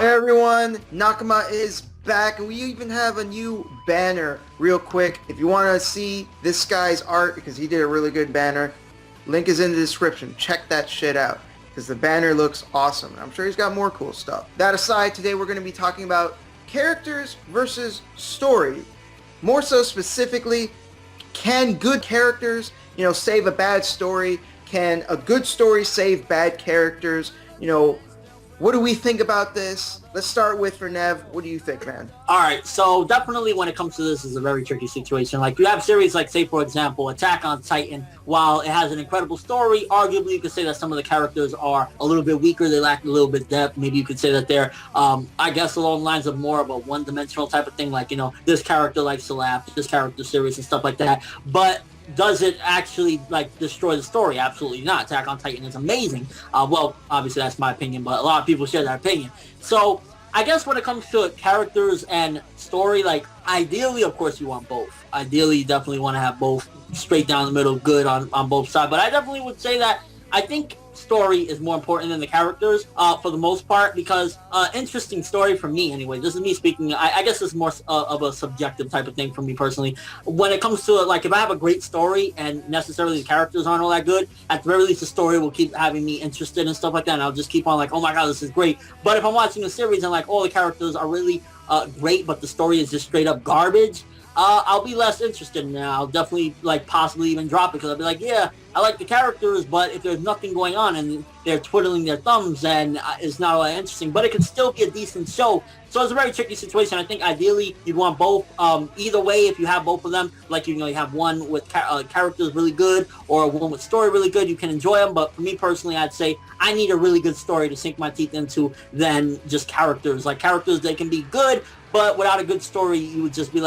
Hey everyone, Nakama is back, and we even have a new banner real quick. If you want to see this guy's art, because he did a really good banner, link is in the description. Check that shit out, because the banner looks awesome. I'm sure he's got more cool stuff. That aside, today we're going to be talking about characters versus story. More so specifically, can good characters, save a bad story? Can a good story save bad characters? What do we think about this? Let's start with Nev. What do you think, man? All right, so definitely when it comes to this, is a very tricky situation. Like, you have series like, say, for example, Attack on Titan. While it has an incredible story, arguably you could say that some of the characters are a little bit weaker. They lack a little bit depth. Maybe you could say that they're, I guess, along the lines of more of a one-dimensional type of thing. Like, this character likes to laugh, this character serious and stuff like that. But does it actually destroy the story? Absolutely not. Attack on Titan is amazing. Well, obviously that's my opinion, but a lot of people share that opinion. So I guess when it comes to characters and story, ideally, of course, you want both. Ideally, you definitely want to have both straight down the middle, good on both sides. But I definitely would say that I think story is more important than the characters for the most part, because interesting story for me anyway, this is me speaking, I guess it's more of a subjective type of thing for me personally. When it comes to it, if I have a great story and necessarily the characters aren't all that good, at the very least the story will keep having me interested and stuff like that, and I'll just keep on oh my god, this is great. But if I'm watching a series and all the characters are really great, but the story is just straight up garbage, I'll be less interested in it. I'll definitely possibly even drop it, because I'll be like, yeah, I like the characters, but if there's nothing going on and they're twiddling their thumbs, then it's not all that interesting. But it can still be a decent show. So it's a very tricky situation. I think ideally you'd want both. Either way, if you have both of them, you have one with characters really good or one with story really good, you can enjoy them. But for me personally, I'd say I need a really good story to sink my teeth into than just characters. Characters, they can be good, but without a good story, you would just be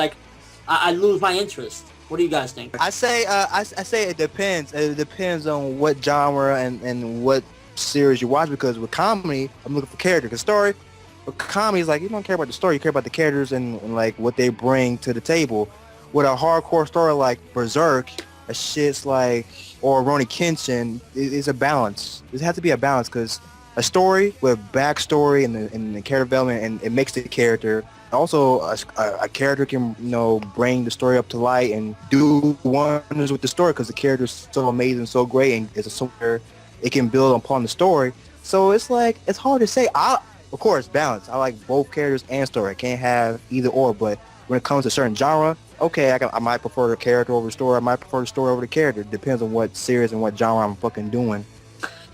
I lose my interest. What do you guys think? I say it depends. It depends on what genre and what series you watch, because with comedy, I'm looking for character. Because story, with comedy is you don't care about the story, you care about the characters and what they bring to the table. With a hardcore story like Berserk, a shit's or Rurouni Kenshin, is a balance. It has to be a balance, because a story with backstory and the character development, and it makes the character. Also, a character can, bring the story up to light and do wonders with the story, because the character is so amazing, so great, and it's a somewhere it can build upon the story. So it's it's hard to say. Of course, balance. I like both characters and story. I can't have either or. But when it comes to certain genre, okay, I might prefer the character over the story. I might prefer the story over the character. It depends on what series and what genre I'm fucking doing.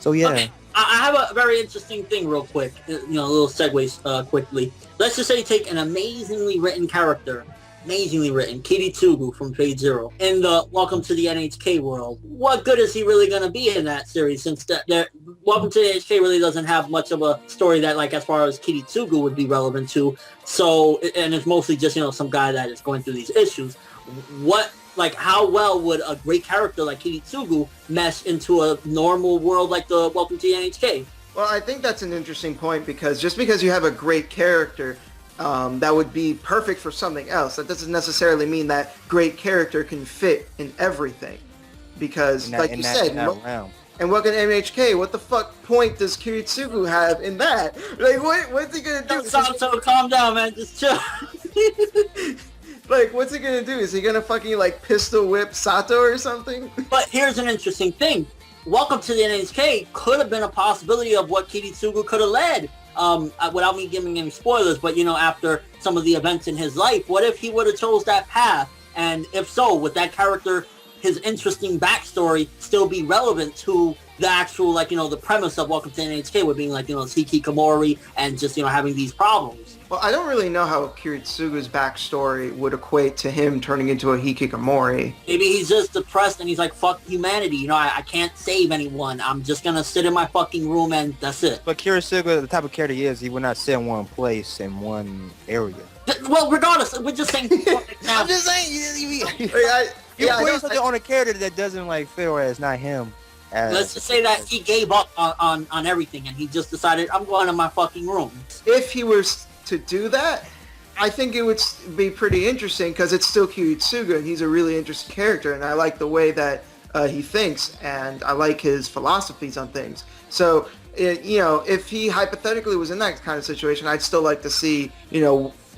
So yeah. Okay. I have a very interesting thing real quick, a little segues quickly. Let's just say you take an amazingly written character, Kiritsugu from Fate Zero, in the Welcome to the NHK world. What good is he really going to be in that series, since Welcome to the NHK really doesn't have much of a story that, as far as Kiritsugu would be relevant to, so, and it's mostly just, some guy that is going through these issues. How well would a great character like Kiritsugu mesh into a normal world like the Welcome to the NHK? Well, I think that's an interesting point, because just because you have a great character that would be perfect for something else, that doesn't necessarily mean that great character can fit in everything. Because, and Welcome to NHK, what the fuck point does Kiritsugu have in that? What's he gonna do? So calm down, man. Just chill. What's he gonna do? Is he gonna fucking pistol whip Sato or something? But here's an interesting thing. Welcome to the NHK could have been a possibility of what Kiritsugu could have led. Without me giving any spoilers, but after some of the events in his life, what if he would have chose that path? And if so, would that character, his interesting backstory, still be relevant to the actual, the premise of Welcome to the NHK, with being hikikomori and just, having these problems? Well, I don't really know how Kiritsugu's backstory would equate to him turning into a hikikomori. Maybe he's just depressed and he's fuck humanity. I can't save anyone. I'm just gonna sit in my fucking room and that's it. But Kiritsugu, the type of character he is, he would not sit in one place, in one area. Well, regardless, we're just saying. I'm just saying. You're putting something on a character that doesn't fit, or it's not him. Let's just say that he gave up on everything and he just decided, I'm going to my fucking room. If he was to do that, I think it would be pretty interesting, because it's still Kiritsugu and he's a really interesting character, and I like the way that he thinks, and I like his philosophies on things. So if he hypothetically was in that kind of situation, I'd still like to see,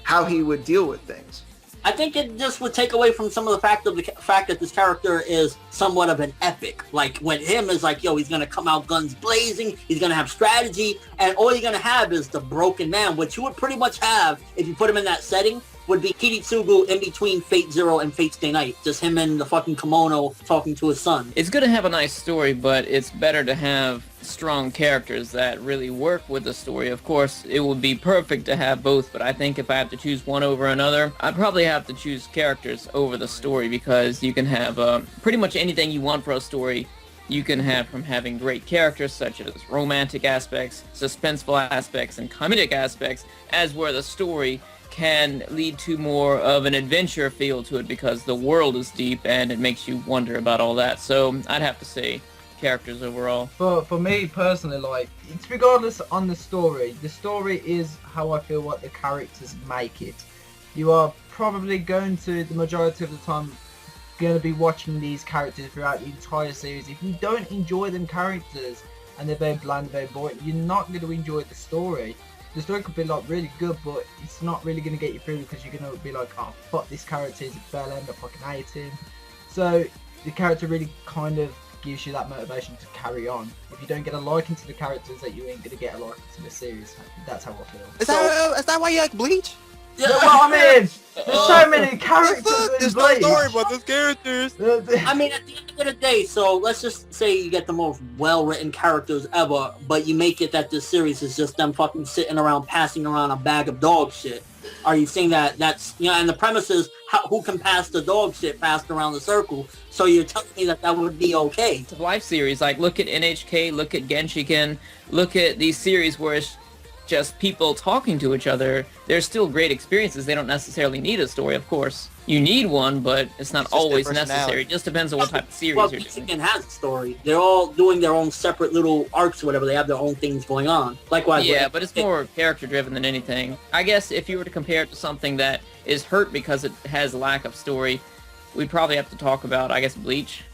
how he would deal with things. I think it just would take away from some of the fact that this character is somewhat of an epic. Like, when him is like, yo, he's going to come out guns blazing, he's going to have strategy, and all you're going to have is the broken man, which you would pretty much have if you put him in that setting, would be Kiritsugu in between Fate Zero and Fate Stay Night. Just him in the fucking kimono talking to his son. It's good to have a nice story, but it's better to have strong characters that really work with the story. Of course, it would be perfect to have both, but I think if I have to choose one over another, I'd probably have to choose characters over the story, because you can have pretty much anything you want for a story. You can have from having great characters such as romantic aspects, suspenseful aspects, and comedic aspects, as where the story can lead to more of an adventure feel to it, because the world is deep and it makes you wonder about all that. So I'd have to say characters overall. For me personally, like, it's regardless on the story. The story is how I feel what the characters make it. You are probably going to, the majority of the time, going to be watching these characters throughout the entire series. If you don't enjoy them characters and they're very bland, very boring, you're not going to enjoy the story. The story could be like really good, but it's not really going to get you through, because you're going to be like, oh fuck, this character is a bellend, I fucking hate him. So the character really kind of gives you that motivation to carry on. If you don't get a liking to the characters, that you ain't going to get a liking to the series. That's how I feel. Is that why you like Bleach? Yeah, Well, I mean, there's so many characters in There's no Bleach. story, but there's characters. I mean, at the end of the day, so let's just say you get the most well-written characters ever, but you make it that this series is just them fucking sitting around passing around a bag of dog shit. Are you saying that's, and the premise is who can pass the dog shit fast around the circle, so you're telling me that would be okay? It's a life series. Like, look at NHK, look at Genshiken, look at these series where it's just people talking to each other. They're still great experiences. They don't necessarily need a story, of course. You need one, but it's not always necessary. It just depends on what type of series you're doing. Genshiken has a story. They're all doing their own separate little arcs or whatever. They have their own things going on. Likewise. Yeah, but it's more character-driven than anything. I guess if you were to compare it to something that is hurt because it has a lack of story, we'd probably have to talk about, I guess, Bleach.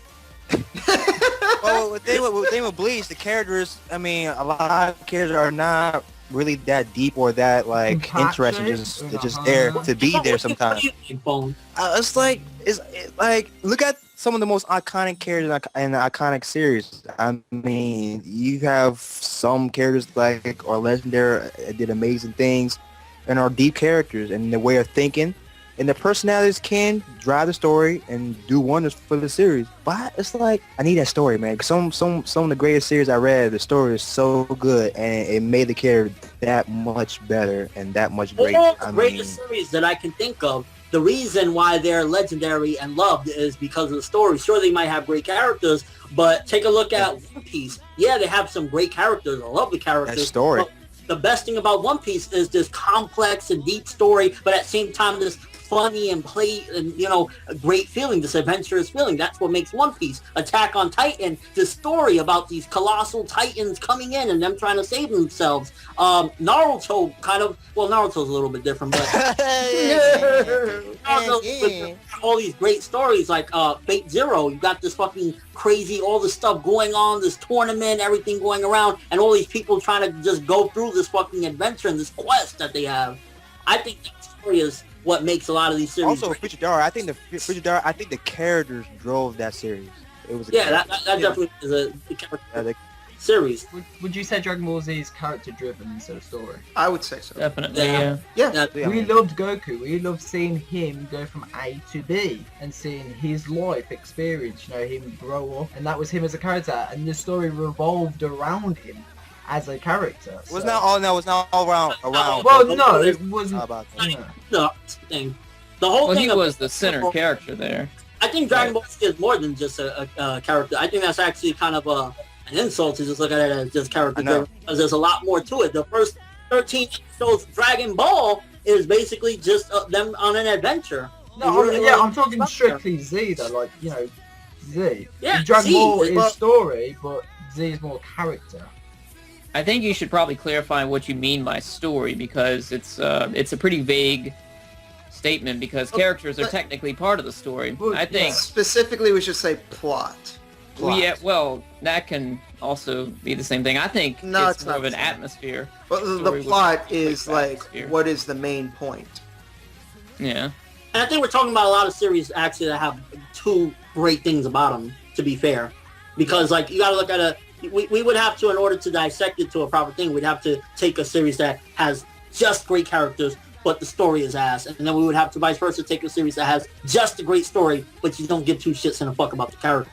Well, with thing with Bleach, the characters, I mean, a lot of characters are not really that deep or that like interesting. They're just there to be there sometimes. It's like look at some of the most iconic characters in the iconic series. I mean, you have some characters like are legendary, did amazing things, and are deep characters, and their way of thinking and their personalities can drive the story and do wonders for the series. But it's like, I need that story, man. Some of the greatest series I read, the story is so good, and it made the character that much better and that much great. All the greatest series that I can think of, the reason why they're legendary and loved is because of the story. Sure, they might have great characters, but take a look at One Piece. Yeah, they have some great characters. I love the characters. That story. The best thing about One Piece is this complex and deep story, but at the same time, this funny and a great feeling, this adventurous feeling. That's what makes One Piece. Attack on Titan, this story about these colossal titans coming in and them trying to save themselves. Naruto Naruto's a little bit different, but all these great stories like Fate Zero. You got this fucking crazy, all this stuff going on, this tournament, everything going around, and all these people trying to just go through this fucking adventure and this quest that they have. I think the story is what makes a lot of these series. Also, Fuchidara, I think the characters drove that series. It was that definitely is a character series. Would you say Dragon Ball Z is character driven instead of story? I would say so. Definitely, Yeah. We loved Goku. We loved seeing him go from A to B and seeing his life experience, him grow up, and that was him as a character, and the story revolved around him as a character. It was not all around. Well, no, it wasn't. The thing. The whole thing. He was the center character there. I think Dragon Ball Z is more than just a character. I think that's actually kind of an insult to just look at it as just character driven, because there's a lot more to it. The first 13 episodes of Dragon Ball is basically just them on an adventure. No, I'm talking strictly Z though, Z. Yeah, Dragon Ball Z, is story, but Z is more character. I think you should probably clarify what you mean by story, because it's a pretty vague statement, because characters are technically part of the story. I think specifically we should say plot. Yeah, well, that can also be the same thing. I think No, it's it's more not of an the same. atmosphere. But the Story plot with is like, atmosphere. what is the main point? Yeah. And I think we're talking about a lot of series actually that have two great things about them, to be fair. Because, like, you got to look at we would have to, in order to dissect it to a proper thing, we'd have to take a series that has just great characters, but the story is ass. And then we would have to, vice versa, take a series that has just a great story, but you don't give two shits and a fuck about the characters.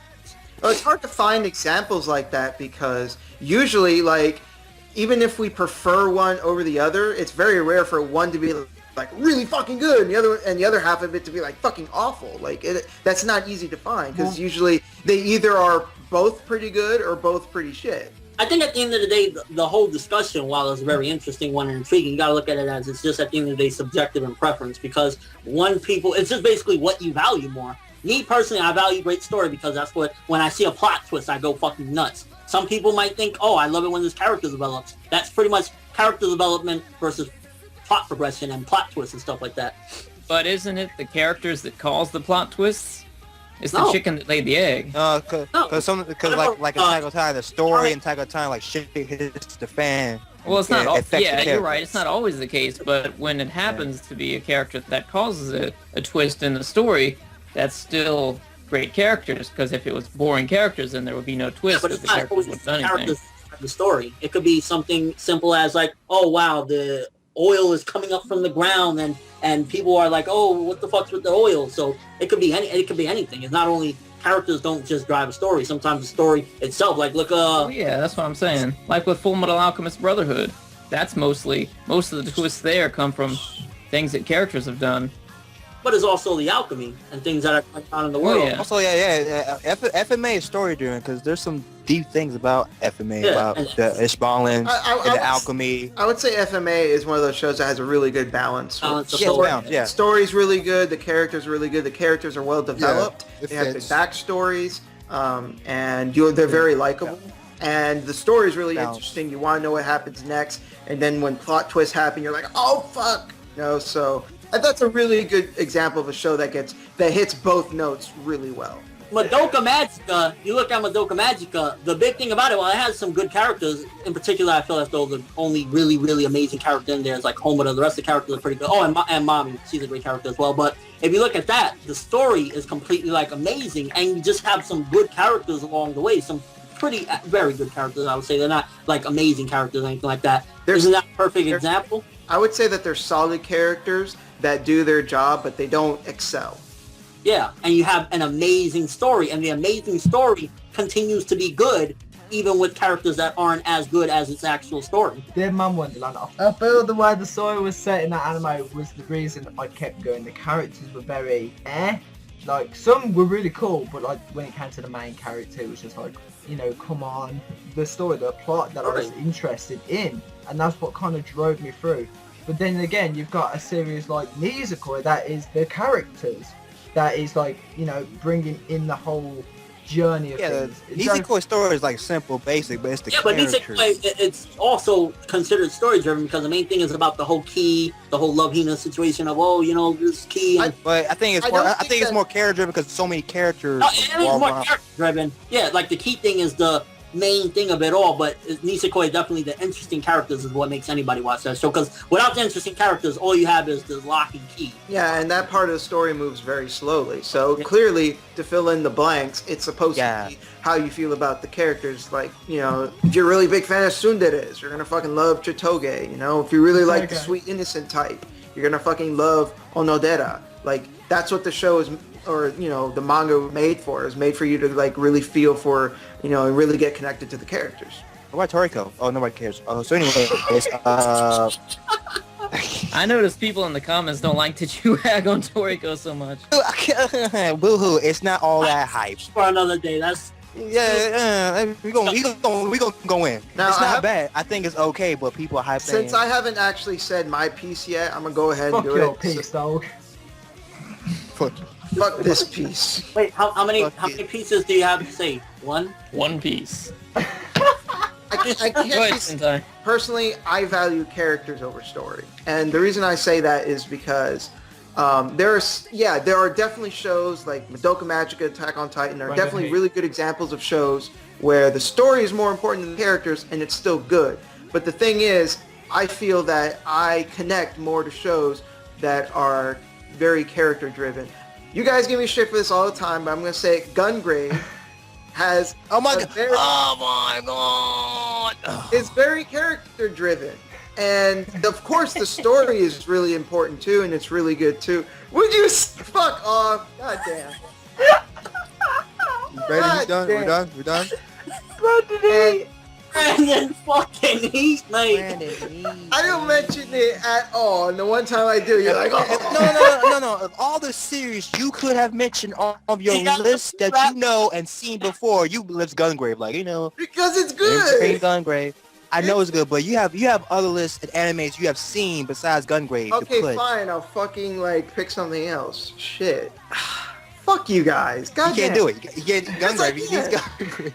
Well, it's hard to find examples like that because usually, like, even if we prefer one over the other, it's very rare for one to be like really fucking good and the other half of it to be like fucking awful. Like that's not easy to find because usually they either are both pretty good or both pretty shit. I think at the end of the day, the whole discussion, while it's a very interesting one and intriguing, you got to look at it as it's just at the end of the day subjective and preference because it's just basically what you value more. Me personally, I value great story because that's when I see a plot twist, I go fucking nuts. Some people might think, oh, I love it when this character develops. That's pretty much character development versus plot progression and plot twists and stuff like that. But isn't it the characters that cause the plot twists? It's the No. chicken that laid the egg. Because like Attack on Titan, the story in Attack on Titan, like shit hits the fan. Well, it's not. affects the Yeah, you're character. right. It's not always the case, but when it happens to be a character that causes a twist in the story, that's still great characters. Because if it was boring characters, then there would be no twist. But Because it's the not characters always wouldn't the have done anything. characters of the story. It could be something simple as like, oh wow, the oil is coming up from the ground and people are like, oh, what the fuck's with the oil? So it could be anything. It's not only characters don't just drive a story. Sometimes the story itself, like look Oh, yeah, that's what I'm saying. Like with Full Metal Alchemist Brotherhood, that's most of the twists there come from things that characters have done. but it's also the alchemy and things that are going on in the world. yeah. Also, FMA is story driven because there's some deep things about FMA Yeah, about and- the Ishbalan and I the alchemy. I would say FMA is one of those shows that has a really good balance. Balance of Yeah, story. balance, yeah. Story's really good. The characters are really good. The characters are well developed. it They have good fits. backstories, and they're very likable. And the story is really Balance. interesting. You want to know what happens next, and then when plot twists happen, you're like, oh fuck, So that's a really good example of a show that hits both notes really well. Madoka Magica, you look at Madoka Magica, the big thing about it, while it has some good characters, in particular, I feel as though the only really, really amazing character in there is like Homoda. The rest of the characters are pretty good. Oh, and Mommy, she's a great character as well. But if you look at that, the story is completely like amazing, and you just have some good characters along the way. Some very good characters, I would say. They're not like amazing characters or anything like that. Isn't that a perfect example? I would say that they're solid characters that do their job, but they don't excel. Yeah, and you have an amazing story, and the amazing story continues to be good, even with characters that aren't as good as its actual story. Dead Man Wonderland. I feel the way the story was set in that anime was the reason I kept going. The characters were very Like, some were really cool, but like when it came to the main character, it was just like, come on. The story, the plot that I was interested in, and that's what kind of drove me through. But then again, you've got a series like Nisekoi that is the characters. That is like, bringing in the whole journey of things. Nisekoi story is like simple, basic, but it's the But characters. it's also considered story driven because the main thing is about the whole key, the whole love Hina situation of this key. And, But I think it's more character driven because so many characters. it is more character driven. Yeah, like the key thing is the main thing of it all, but Nisekoi, definitely the interesting characters is what makes anybody watch that show, because without the interesting characters, all you have is the lock and key. Yeah, and that part of the story moves very slowly. So clearly, to fill in the blanks, it's supposed to be how you feel about the characters. Like, if you're a really big fan of Tsundere, you're gonna fucking love Chitoge. If you really like the sweet innocent type, you're gonna fucking love Onodera. Like, that's what the show is, or the manga made for, is made for you to like really feel for, and really get connected to the characters. What about Toriko? Oh, nobody cares. Oh, so anyway, I noticed people in the comments don't like that you hag on Toriko so much. Boo-hoo, it's not all that hype. For another day, that's we gonna go in. Now, It's not bad. I think it's okay, but people are hyping. Since I haven't actually said my piece yet, I'm gonna go ahead and Fuck do your it. piece, dog. Fuck this piece. wait. How many pieces do you have to say? One. One Piece. I Go can't ahead, be, Sentai. personally, I value characters over story. And the reason I say that is because There are definitely shows like Madoka Magica, Attack on Titan are Brandon definitely Hayes. really good examples of shows where the story is more important than the characters and it's still good. But the thing is, I feel that I connect more to shows that are very character driven. You guys give me shit for this all the time, but I'm going to say Gungrave has Oh my a god! very- Oh my god! It's very character driven. And of course the story is really important too, and it's really good too. Would you fuck off? God damn. Brandon, you God done? damn. We're done? We're done? Brandon And Heat. Brandon fucking Heat, mate. I don't mention it at all, and the one time I do, you're like, No. Of all the series you could have mentioned on your Yeah. list that you know and seen before, you list Gungrave. Like, you know, because it's Grave good. Gungrave. I know it's good, but you have other lists and animes you have seen besides Gungrave to Okay, put. fine. I'll fucking like pick something else. Shit. Fuck you guys. God You can't damn. do it. You can't Gungrave. You need can. Gungrave.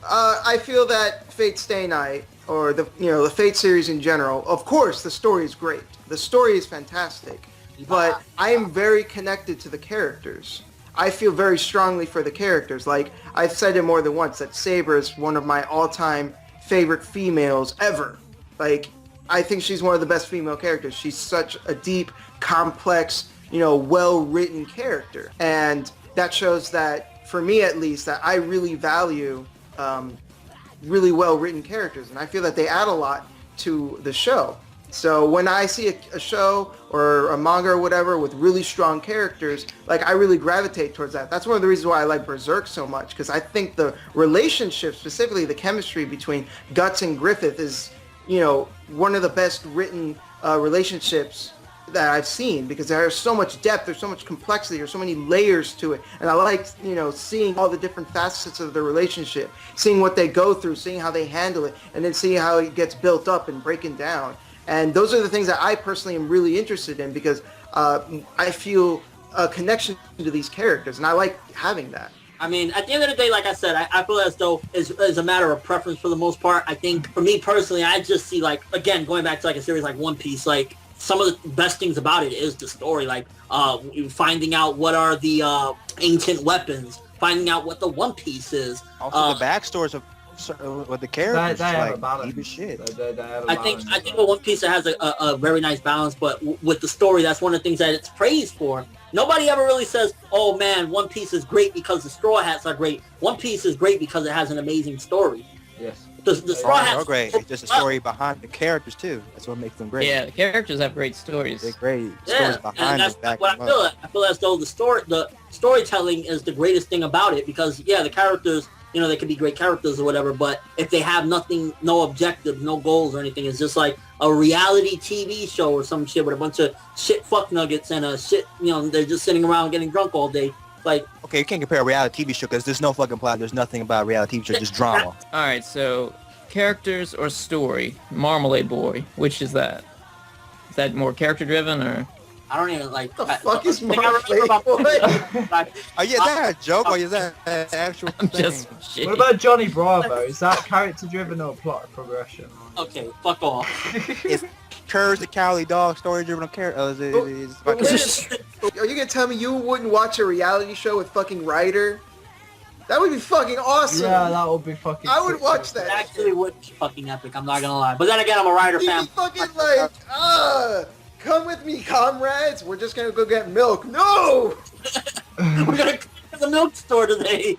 I feel that Fate Stay Night, or the Fate series in general, of course, the story is great. The story is fantastic, but I am very connected to the characters. I feel very strongly for the characters. Like, I've said it more than once that Saber is one of my all-time favorite females ever. Like, I think she's one of the best female characters. She's such a deep, complex, well-written character. And that shows that, for me at least, that I really value really well-written characters. And I feel that they add a lot to the show. So when I see a show or a manga or whatever with really strong characters, like, I really gravitate towards that. That's one of the reasons why I like Berserk so much, because I think the relationship, specifically the chemistry between Guts and Griffith is, one of the best written relationships that I've seen, because there's so much depth, there's so much complexity, there's so many layers to it. And I like, seeing all the different facets of the relationship, seeing what they go through, seeing how they handle it, and then seeing how it gets built up and breaking down. And those are the things that I personally am really interested in, because I feel a connection to these characters, and I like having that. I mean, at the end of the day, like I said, I feel as though it's a matter of preference for the most part. I think, for me personally, I just see, like, again, going back to, like, a series like One Piece, like, some of the best things about it is the story, like finding out what are the ancient weapons, finding out what the One Piece is. Also, the backstories of with the characters, They have a like, balance. deep as shit. They have a I balance. think with One Piece it has a very nice balance, but with the story, that's one of the things that it's praised for. Nobody ever really says, oh man, One Piece is great because the Straw Hats are great. One Piece is great because it has an amazing story. Yes. The Straw Oh, Hats... great. It's just the story behind the characters too. That's what makes them great. Yeah, the characters have great stories. They're great. Yeah, Stories and behind that's it, back what them I up. feel. I feel as though the storytelling is the greatest thing about it, because yeah, the characters, they could be great characters or whatever, but if they have nothing, no objectives, no goals or anything, it's just like a reality TV show or some shit with a bunch of shit fuck nuggets and a shit, they're just sitting around getting drunk all day. Like, Okay, you can't compare a reality TV show because there's no fucking plot. There's nothing about a reality TV show, just drama. All right, so characters or story? Marmalade Boy, which is that? Is that more character driven or? I don't even like. The fuck is I remember about Marmalade Oh yeah, is that a joke or is that an actual I'm thing? just shit. What about Johnny Bravo? Is that character driven or plot progression? Okay, fuck off. Is Courage the Cowardly Dog story driven on character? Is it But wait a minute. Are you gonna tell me you wouldn't watch a reality show with fucking Ryder? That would be fucking awesome. Yeah, that would be fucking. I would sick. watch It that. actually would be fucking epic. I'm not gonna lie. But then again, I'm a Rider You'd fan. be fucking like, come with me, comrades. We're just gonna go get milk. No. We're gonna go to the milk store today.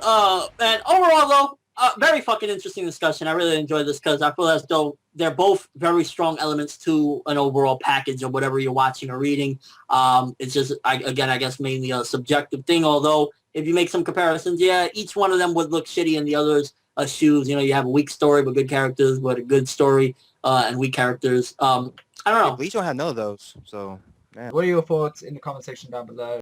And overall, though, very fucking interesting discussion. I really enjoyed this because I feel as though they're both very strong elements to an overall package of whatever you're watching or reading. It's just, I guess mainly a subjective thing. Although, if you make some comparisons, yeah, each one of them would look shitty in the other's shoes. You have a weak story but good characters, but a good story and weak characters. I don't know. We don't have none of those, so. What are your thoughts in the comment section down below?